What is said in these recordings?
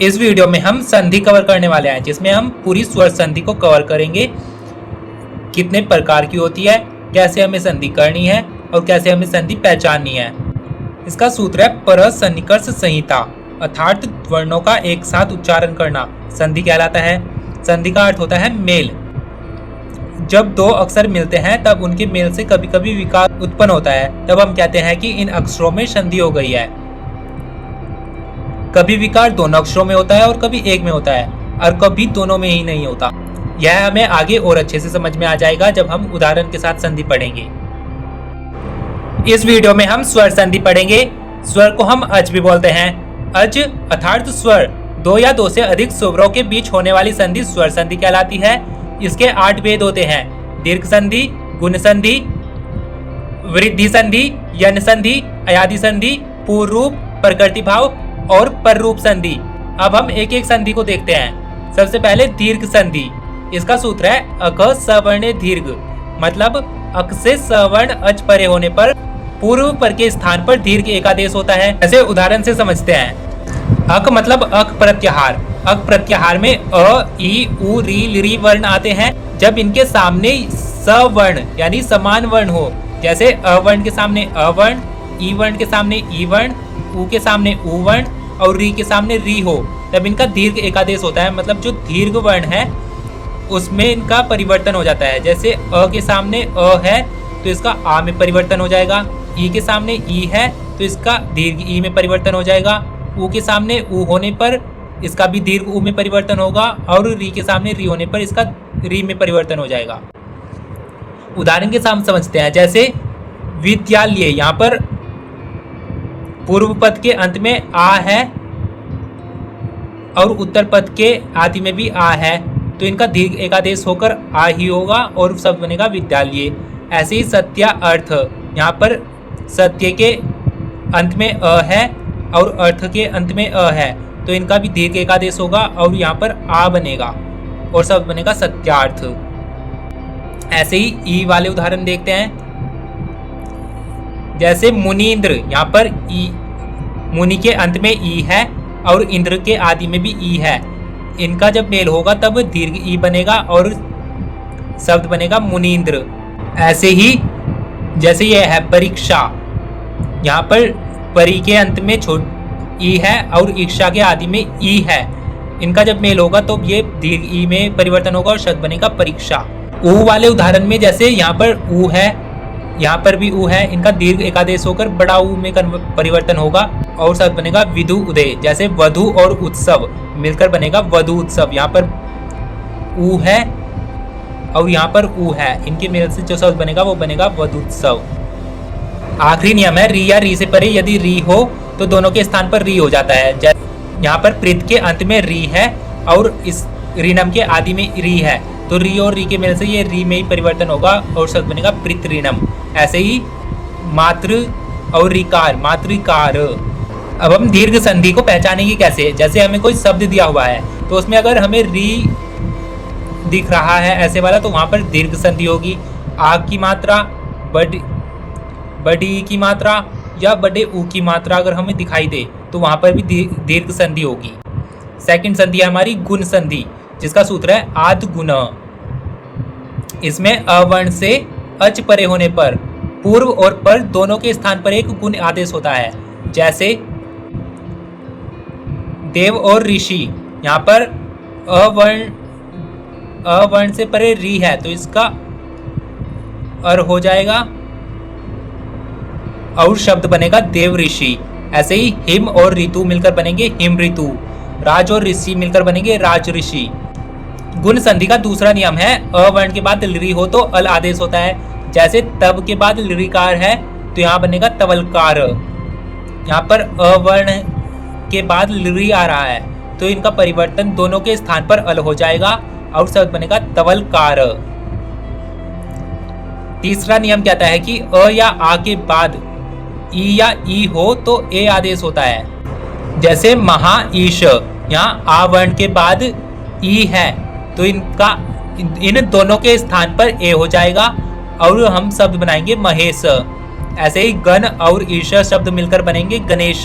इस वीडियो में हम संधि कवर करने वाले हैं, जिसमें हम पूरी स्वर संधि को कवर करेंगे। कितने प्रकार की होती है, कैसे हमें संधि करनी है और कैसे हमें संधि पहचाननी है। इसका सूत्र है पर सन्निकर्ष संहिता, अर्थात वर्णों का एक साथ उच्चारण करना संधि कहलाता है। संधि का अर्थ होता है मेल। जब दो अक्षर मिलते हैं तब उनके मेल से कभी कभी विकार उत्पन्न होता है, तब हम कहते हैं कि इन अक्षरों में संधि हो गई है। कभी विकार दोनों अक्षरों में होता है और कभी एक में होता है, और कभी दोनों में ही नहीं होता। यह हमें आगे और अच्छे से समझ में आ जाएगा जब हम उदाहरण के साथ संधि पढ़ेंगे। इस वीडियो में हम स्वर संधि पढ़ेंगे। स्वर को हम अज भी बोलते हैं। अज अर्थात स्वर, दो या दो से अधिक स्वरों के बीच होने वाली संधि स्वर संधि कहलाती है। इसके 8 भेद होते हैं: दीर्घ संधि, गुण संधि, वृद्धि संधि, यन संधि, अयादि संधि, पूर्व रूप, प्रकृति भाव और पर रूप संधि। अब हम एक एक संधि को देखते हैं। सबसे पहले दीर्घ संधि। इसका सूत्र है अक सवर्ण दीर्घ, मतलब अक से सवर्ण अच परे होने पर पूर्व पर के स्थान पर दीर्घ एकादेश होता है। ऐसे उदाहरण से समझते हैं। अक मतलब अक प्रत्याहार। अक प्रत्याहार में अ, ई, उ, री, लिरी वर्ण आते हैं। जब इनके सामने सवर्ण यानी समान वर्ण हो, जैसे अ वर्ण के सामने अ वर्ण, ई वर्ण के सामने ई वर्ण, उ के सामने उ वर्ण और री के सामने री हो, तब इनका दीर्घ एकादेश होता है। मतलब जो दीर्घ वर्ण है उसमें इनका परिवर्तन हो जाता है। जैसे अ के सामने अ है तो इसका आ में परिवर्तन हो जाएगा, ई के सामने ई है तो इसका दीर्घ ई में परिवर्तन हो जाएगा, उ के सामने उ होने पर इसका भी दीर्घ उ में परिवर्तन होगा और री के सामने री होने पर इसका री में परिवर्तन हो जाएगा। उदाहरण के साथ समझते हैं। जैसे विद्यालय, यहाँ पर पूर्व पद के अंत में आ है और उत्तर पद के आदि में भी आ है, तो इनका दीर्घ एकादेश होकर आ ही होगा और शब्द बनेगा विद्यालय। ऐसे ही सत्या अर्थ, यहाँ पर सत्य के अंत में अ है और अर्थ के अंत में अ है, तो इनका भी दीर्घ एकादेश होगा और यहाँ पर आ बनेगा और शब्द बनेगा सत्यार्थ। ऐसे ही ई वाले उदाहरण देखते हैं। जैसे मुनीन्द्र, यहाँ पर ई, मुनि के अंत में ई है और इंद्र के आदि में भी ई है। इनका जब मेल होगा तब दीर्घ ई बनेगा और शब्द बनेगा मुनीन्द्र। ऐसे ही जैसे यह है परीक्षा, यहाँ पर परी के अंत में छोट ई है और इक्षा के आदि में ई है। इनका जब मेल होगा तो ये दीर्घ ई में परिवर्तन होगा और शब्द बनेगा परीक्षा। ऊ वाले उदाहरण में जैसे यहाँ पर ऊ है, यहाँ पर भी ऊ है, इनका दीर्घ एकादेश होकर बड़ा ऊ में परिवर्तन होगा और शब्द बनेगा विधु उदय। जैसे वधु और उत्सव मिलकर बनेगा वधु उत्सव। यहाँ पर ऊ है और यहाँ पर ऊ है, इनके मेल से जो शब्द बनेगा वो बनेगा वधुत्सव। आखिरी नियम है री या री से परे यदि री हो तो दोनों के स्थान पर री हो जाता है। यहाँ पर प्रीत के अंत में री है और इस ऋणम के आदि में री है, तो री और री के मेल से ये री में ही परिवर्तन होगा और शब्द बनेगा प्रीत ऋणम। ऐसे ही मातृ और रिकार, मातृकार। अब हम दीर्घ संधि को पहचानेंगे कैसे। जैसे हमें कोई शब्द दिया हुआ है तो उसमें अगर हमें री दिख रहा है ऐसे वाला, तो वहाँ पर दीर्घ संधि होगी। आग की मात्रा, बड़ी की मात्रा या बड़े ऊ की मात्रा अगर हमें दिखाई दे तो वहाँ पर भी दीर्घ संधि होगी। सेकंड संधि है हमारी गुण संधि, जिसका सूत्र है आद गुण। इसमें अवर्ण से अच परे होने पर पूर्व और पर दोनों के स्थान पर एक गुण आदेश होता है। जैसे देव और ऋषि, यहाँ पर अवर्ण से परे री है तो इसका अर हो जाएगा और शब्द बनेगा देव ऋषि। ऐसे ही हिम और ऋतु मिलकर बनेंगे हिम ऋतु, राज और ऋषि मिलकर बनेंगे राज ऋषि। गुण संधि का दूसरा नियम है अवर्ण के बाद लिरी हो तो अल आदेश होता है। जैसे तब के बाद लिरिकार है तो यहाँ बनेगा तवलकार। यहाँ पर अवर्ण के बाद लिरी आ रहा है तो इनका परिवर्तन दोनों के स्थान पर अल हो जाएगा और शब्द बनेगा तवलकार। तीसरा नियम कहता है कि अ या आ के बाद ई या ई हो तो ए आदेश होता है। जैसे महा ईश, यहाँ आ वर्ण के बाद ई है तो इन दोनों के स्थान पर ए हो जाएगा और हम शब्द बनाएंगे महेश। ऐसे ही गण और ईश शब्द मिलकर बनेंगे गणेश।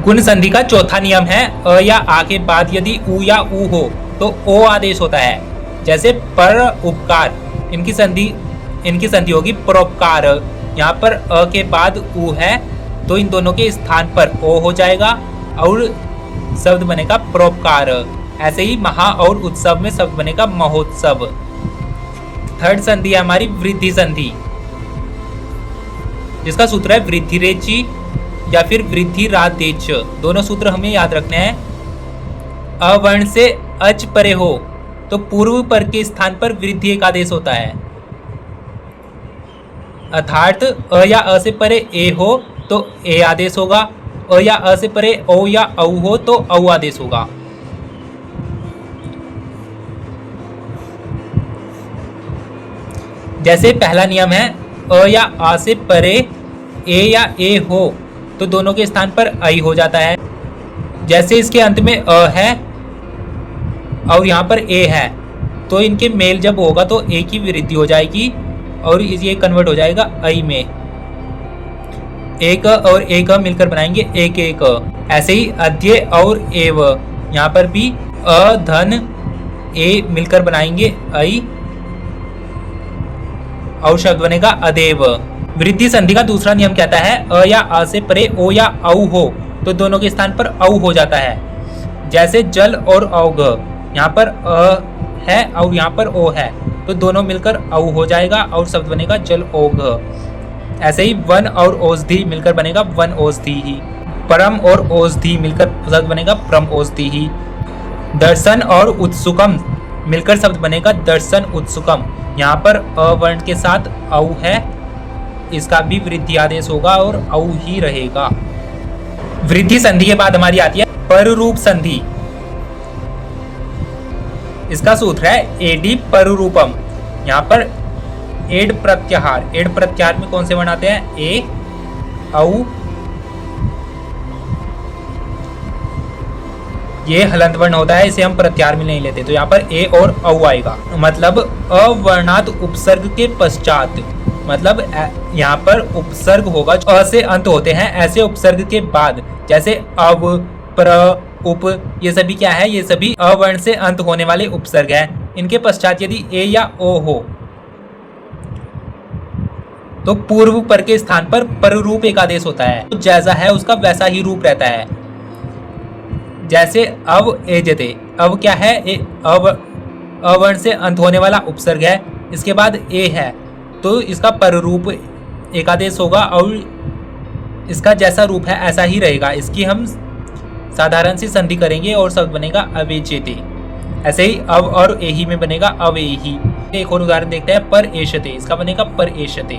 गुण संधि का चौथा नियम है अ या आ के बाद यदि उ या उ हो तो ओ आदेश होता है। जैसे पर उपकार, इनकी संधि होगी परोपकार। यहाँ पर अ के बाद उ है तो इन दोनों के स्थान पर ओ हो जाएगा और शब्द बनेगा परोपकार। ऐसे ही महा और उत्सव में शब्द बनेगा महोत्सव। थर्ड संधि है हमारी वृद्धि संधि, जिसका सूत्र है वृद्धि रेची या फिर वृद्धि रादेच। दोनों सूत्र हमें याद रखने हैं। अवर्ण से अच परे हो तो पूर्व पर के स्थान पर वृद्धि एक आदेश होता है। अर्थात अ या अ से परे ए हो तो ए आदेश होगा, अ या अ से परे ओ या औ हो तो औ आदेश होगा। जैसे पहला नियम है अ या आ से परे ए या ए हो तो दोनों के स्थान पर आई हो जाता है। जैसे इसके अंत में अ है और यहाँ पर ए है तो इनके मेल जब होगा तो ए की वृद्धि हो जाएगी और ये कन्वर्ट हो जाएगा आई में। एक और एक मिलकर बनाएंगे एक एक। ऐसे ही अध्यय और एव, यहाँ पर भी अ धन ए मिलकर बनाएंगे आई और शब्द बनेगा अदेव। वृद्धि संधि का दूसरा नियम कहता है अ या आ से परे ओ या औ हो तो दोनों के स्थान पर औ हो जाता है। जैसे जल और औघ, यहाँ पर अ है और यहाँ पर ओ है तो दोनों मिलकर औ हो जाएगा और शब्द बनेगा जल ओघ। ऐसे ही वन और औषधि मिलकर बनेगा वन औषधि ही। परम और औषधि मिलकर शब्द बनेगा परम औषधि ही। दर्शन और उत्सुकम मिलकर शब्द बनेगा दर्शन उत्सुकम। यहाँ पर अ वर्ण के साथ औ है, इसका भी वृद्धि आदेश होगा और औ ही रहेगा। वृद्धि संधि के बाद हमारी आती है पररूप संधि। इसका सूत्र है एडी पररूपम। यहाँ पर एड प्रत्याहार, एड प्रत्याहार में कौन से वर्ण आते हैं? ए, औ, ये हलंत वर्ण होता है, इसे हम प्रत्याहार में नहीं लेते तो यहाँ पर ए और औ आएगा। मतलब अवर्णात उपसर्ग के पश्चात, मतलब यहाँ पर उपसर्ग होगा अ से अंत होते हैं ऐसे उपसर्ग के बाद, जैसे अव, प्र, उप, ये सभी क्या है? ये सभी अवर्ण से अंत होने वाले उपसर्ग हैं। इनके पश्चात यदि ए या ओ हो तो पूर्व पर के स्थान पर पररूप एक आदेश होता है। तो जैसा है उसका वैसा ही रूप रहता है। जैसे अव एजते, अव क्या है? अवर्ण से अंत होने वाला उपसर्ग है, इसके बाद ए है तो इसका पररूप एक आदेश होगा और इसका जैसा रूप है ऐसा ही रहेगा। इसकी हम साधारण सी संधि करेंगे और शब्द बनेगा अवेचेते। ऐसे ही अव और एही में बनेगा अवेही। एक और उदाहरण देखते हैं पर एशते, इसका बनेगा पर एशते।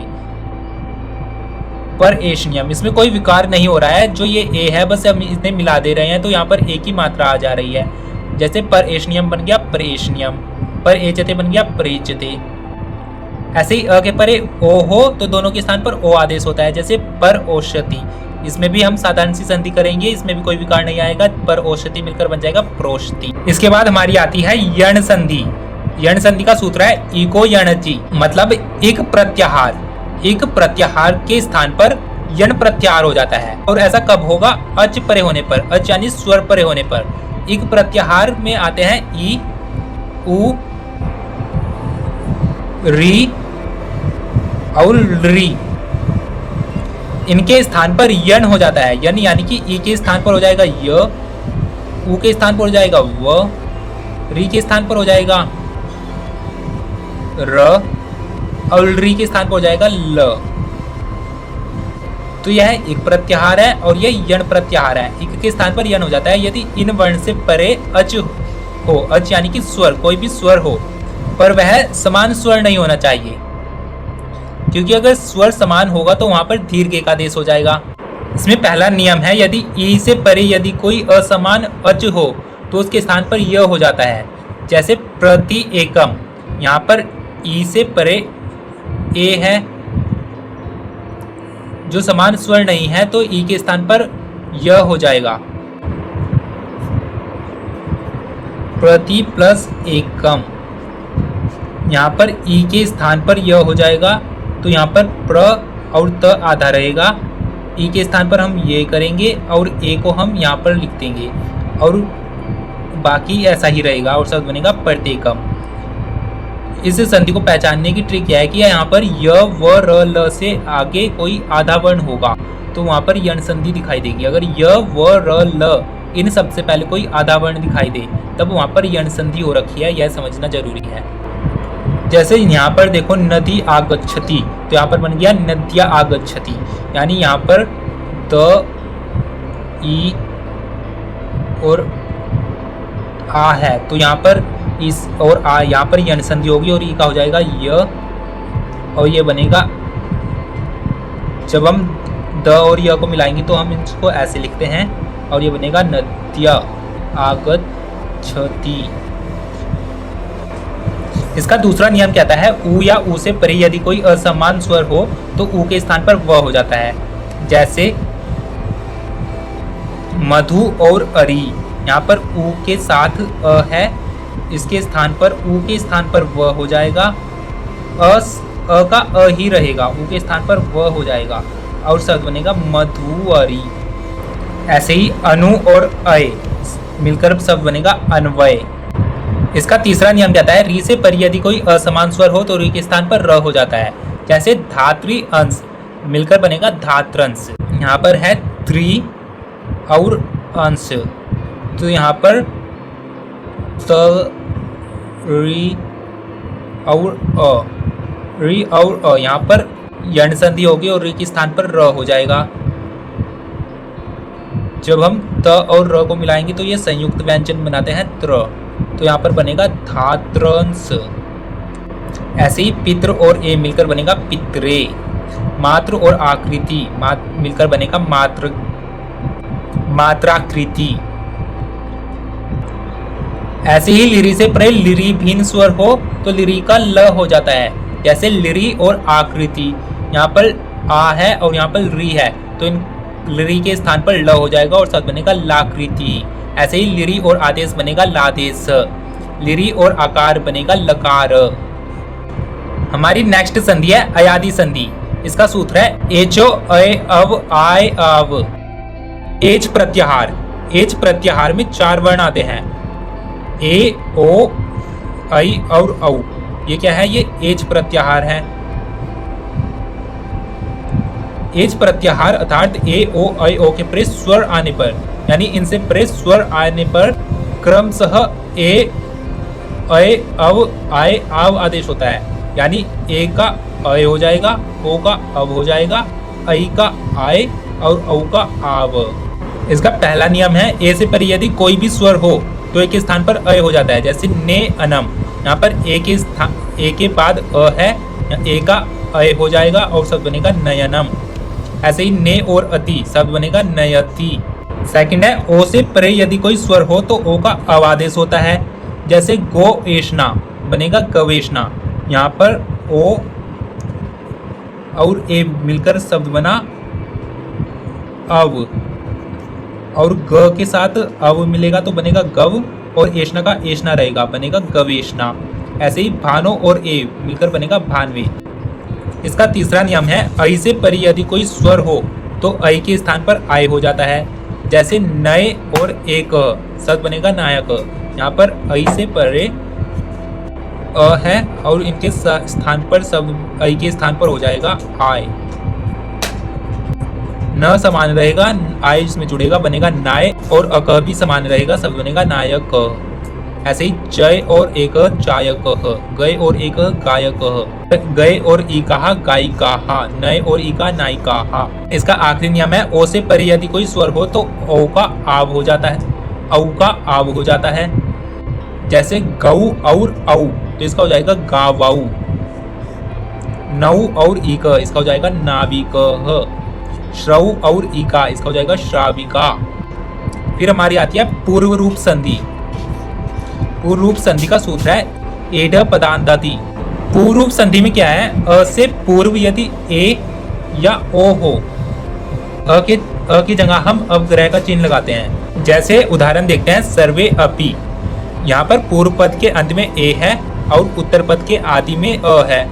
पर एश नियम, इसमें कोई विकार नहीं हो रहा है, जो ये ए है बस हम इतने मिला दे रहे हैं तो यहाँ पर ए की मात्रा आ जा रही है। जैसे पर एश नियम बन गया पर एश नियम, पर एचते बन गया परेचते। ऐसे ही अ के परे ओ हो तो दोनों के स्थान पर ओ आदेश होता है, जैसे पर औषधि। इसमें भी हम साधारण सी संधि करेंगे, इसमें भी कोई विकार नहीं आएगा, पर औषधि मिलकर बन जाएगा प्रोष्टि। इसके बाद हमारी आती है यण संधि। यण संधि का सूत्र है इको यणचि, मतलब एक प्रत्याहार, एक प्रत्याहार के स्थान पर यण प्रत्याहार हो जाता है। और ऐसा कब होगा? अच परे होने पर, अच यानी स्वर परे होने पर। एक प्रत्याहार में आते हैं ई, उ, री और री। इनके स्थान पर यण हो जाता है। यण यानी कि ई के स्थान पर हो जाएगा य, उ के स्थान पर हो जाएगा व, री के स्थान पर हो जाएगा र और री के स्थान पर हो जाएगा ल। तो यह एक प्रत्याहार है और यह यण प्रत्याहार है। इक के स्थान पर यण हो जाता है यदि इन वर्ण से परे अच हो। अच यानी कि स्वर, कोई भी स्वर हो पर वह समान स्वर नहीं होना चाहिए, क्योंकि अगर स्वर समान होगा तो वहां पर दीर्घ एक आदेश हो जाएगा। इसमें पहला नियम है यदि ई से परे यदि कोई असमान अच हो तो उसके स्थान पर य हो जाता है। जैसे प्रति एकम, यहाँ पर ई से परे ए है जो समान स्वर नहीं है तो ई के स्थान पर य हो जाएगा। प्रति प्लस एकम, यहाँ पर ई के स्थान पर य हो जाएगा तो यहाँ पर प्र और त आधा रहेगा ई के स्थान पर हम ये करेंगे और ए को हम यहाँ पर लिख देंगे और बाकी ऐसा ही रहेगा और शब्द बनेगा प्रत्येकम। इस संधि को पहचानने की ट्रिक क्या है कि यहाँ पर य व र ल से आगे कोई आधा वर्ण होगा तो वहाँ पर यण संधि दिखाई देगी। अगर य व र ल इन सबसे पहले कोई आधा वर्ण दिखाई दे तब वहाँ पर यण संधि हो रखी है, यह समझना जरूरी है। जैसे यहाँ पर देखो नदी आगच्छति, तो यहाँ पर बन गया नद्या आगच्छति, यानी यहाँ पर द ई और आ है तो यहाँ पर इस और आ यहाँ पर यण संधि होगी और ई का हो जाएगा य और ये बनेगा। जब हम द और य को मिलाएंगे तो हम इसको ऐसे लिखते हैं और ये बनेगा नद्या आगच्छति। इसका दूसरा नियम कहता है उ या उ से परे यदि कोई असमान स्वर हो तो उ के स्थान पर व हो जाता है। जैसे मधु और अरी, यहाँ पर उ के साथ अ है, इसके स्थान पर उ के स्थान पर व हो जाएगा। अ का अ ही रहेगा, उ के स्थान पर व हो जाएगा और शब्द बनेगा मधुअरी। ऐसे ही अनु और अय मिलकर शब्द बनेगा अन्वय। इसका तीसरा नियम कहता है री से परे यदि कोई असमान स्वर हो तो री के स्थान पर र हो जाता है। जैसे धात्री अंश मिलकर बनेगा धात्रंश। यहाँ पर है त्रि और अंश तो यहाँ पर त री और अ, री और अ, यहाँ पर यण संधि होगी और री के स्थान पर र हो जाएगा। जब हम त और र को मिलाएंगे तो ये संयुक्त व्यंजन बनाते हैं त्र, तो यहाँ पर बनेगा धात्रंश। ऐसे ही पितृ और ए मिलकर बनेगा पितरे। मात्र और आकृति मिलकर बनेगा मात्राकृति। ऐसे ही लिरी से परे लिरी भिन्न स्वर हो तो लिरी का ल हो जाता है। जैसे लिरी और आकृति, यहाँ पर आ है और यहाँ पर री है तो इन लिरी के स्थान पर ल हो जाएगा और शब्द बनेगा लाकृति। ऐसे ही लिरी और आदेश बनेगा लादेश। लिरी और आकार बनेगा लकार। हमारी नेक्स्ट संधि है अयादि संधि। इसका सूत्र है एचो अय अव आय आव। एच प्रत्याहार, एच प्रत्याहार में 4 वर्ण आते हैं ए ओ ऐ और औ। ये क्या है? ये एच प्रत्याहार है। एच प्रत्याहार अर्थात ए ओ ऐ ओ के परे स्वर आने पर, यानी इनसे परे स्वर आने पर क्रमशः ए ऐ अव आय आव आदेश होता है। यानी ए का अय हो जाएगा, ओ का अव हो जाएगा, ऐ का आय और औ का आव। इसका पहला नियम है ए से परे यदि कोई भी स्वर हो तो ए के स्थान पर अय हो जाता है। जैसे ने अनम, यहाँ पर ए के बाद अ है, ए का अय हो जाएगा और शब्द बनेगा नयनम। ऐसे ही ने और अति शब्द बनेगा नयति। सेकंड है ओ से परे यदि कोई स्वर हो तो ओ का अवादेश होता है। जैसे गोएशना बनेगा गवेशना, यहाँ पर ओ और ए मिलकर शब्द बना अव, और ग के साथ अव मिलेगा तो बनेगा गव और एशना का एशना रहेगा, बनेगा गवेशना। ऐसे ही भानो और ए मिलकर बनेगा भानवे। इसका तीसरा नियम है ऐ से परे यदि कोई स्वर हो तो ऐ के स्थान पर आय हो जाता है। जैसे नए और एक शब्द बनेगा नायक, यहाँ पर ऐ से परे अ है और इनके स्थान पर शब्द ऐ के स्थान पर हो जाएगा आय। न समान रहेगा, आय इसमें जुड़ेगा बनेगा नाय और अक भी समान रहेगा, शब्द बनेगा नायक। ऐसे ही जय और एक चायक, गए और एक गायक, गए और ई कहा गायिका, नए और ई का नायिका। इसका आखिरी नियम है ओ से परे यदि कोई स्वर हो तो औ का आव हो जाता है, औ का आव हो जाता है। जैसे गऊ और औ तो इसका हो जाएगा गावाऊ। नऊ और ई का इसका हो जाएगा नाविक। श्रव और ई का इसका हो जाएगा श्राविका। फिर हमारी आती है पूर्व रूप संधि। पूर्व रूप संधि का सूत्र है एड पदांताति। पूर्व रूप संधि में क्या है? अ से पूर्व यदि ए या ओ हो, अ की जगह हम अवग्रह का चिन्ह लगाते हैं। जैसे उदाहरण देखते हैं सर्वे अपि, यहाँ पर पूर्व पद के अंत में ए है और उत्तर पद के आदि में अ है।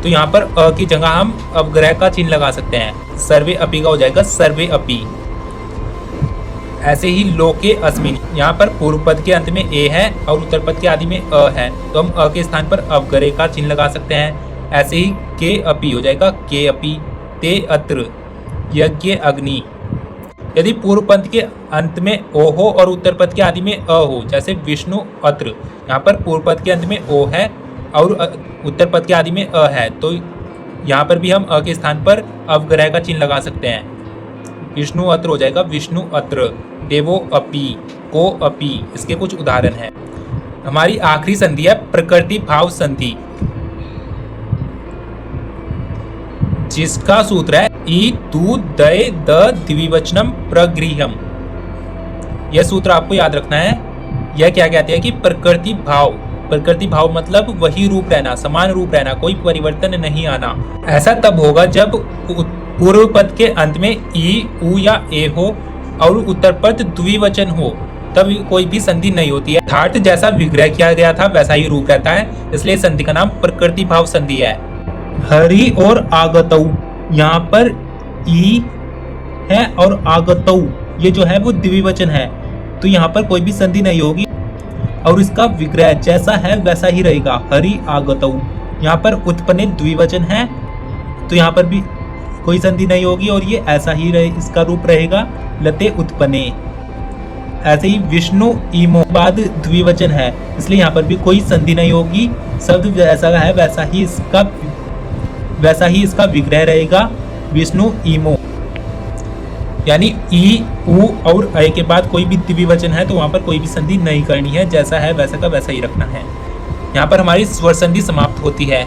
तो यहाँ पर अ की जगह हम अपग्रह का चिन्ह लगा सकते हैं। सर्वे अपी का हो जाएगा सर्वे अपी। ऐसे ही लोके अस्मिन, यहाँ पर पूर्व पद के अंत में ए है और उत्तर पद के आदि में अ है, तो हम अ के स्थान पर अपग्रह का चिन्ह लगा सकते हैं। ऐसे ही के अपी हो जाएगा के अपी। ते अत्र यज्ञ अग्नि। यदि पूर्व पद के अंत में ओ हो और उत्तर पद के आदि में अ हो, जैसे विष्णु अत्र, यहाँ पर पूर्व पद के अंत में ओ है और उत्तर पद के आदि में अ है, तो यहाँ पर भी हम अ के स्थान पर अपग्रह का चिन्ह लगा सकते हैं। विष्णु अत्र हो जाएगा विष्णु अत्र। देवो अपि, को अपि। इसके कुछ उदाहरण हैं। हमारी आखिरी संधि है प्रकृति भाव संधि, जिसका सूत्र है ई तु दय द द्विवचनम प्रगृह्यम। यह सूत्र आपको याद रखना है। यह क्या कहते हैं कि प्रकृति भाव मतलब वही रूप रहना, समान रूप रहना, कोई परिवर्तन नहीं आना। ऐसा तब होगा जब पूर्व पद के अंत में ई, उ या ए हो और उत्तर पद द्विवचन हो, तब कोई भी संधि नहीं होती है। अर्थात जैसा विग्रह किया गया था वैसा ही रूप रहता है, इसलिए संधि का नाम प्रकृति भाव संधि है। हरि और आगतौ, यहाँ पर ई है और आगतौ ये जो है वो द्विवचन है, तो यहाँ पर कोई भी संधि नहीं होगी और इसका विग्रह जैसा है वैसा ही रहेगा। हरि आगतौ, यहाँ पर उत्पन्ने द्विवचन है, तो यहाँ पर भी कोई संधि नहीं होगी और ये ऐसा ही इसका रूप रहेगा, लते उत्पन्ने। ऐसे ही विष्णु ईमो बाद द्विवचन है, इसलिए यहाँ पर भी कोई संधि नहीं होगी। शब्द जैसा है वैसा ही इसका विग्रह रहेगा, विष्णु ईमो। यानी ई, उ और अ के बाद कोई भी द्विवचन है तो वहां पर कोई भी संधि नहीं करनी है, जैसा है वैसा का वैसा ही रखना है। यहाँ पर हमारी स्वर संधि समाप्त होती है।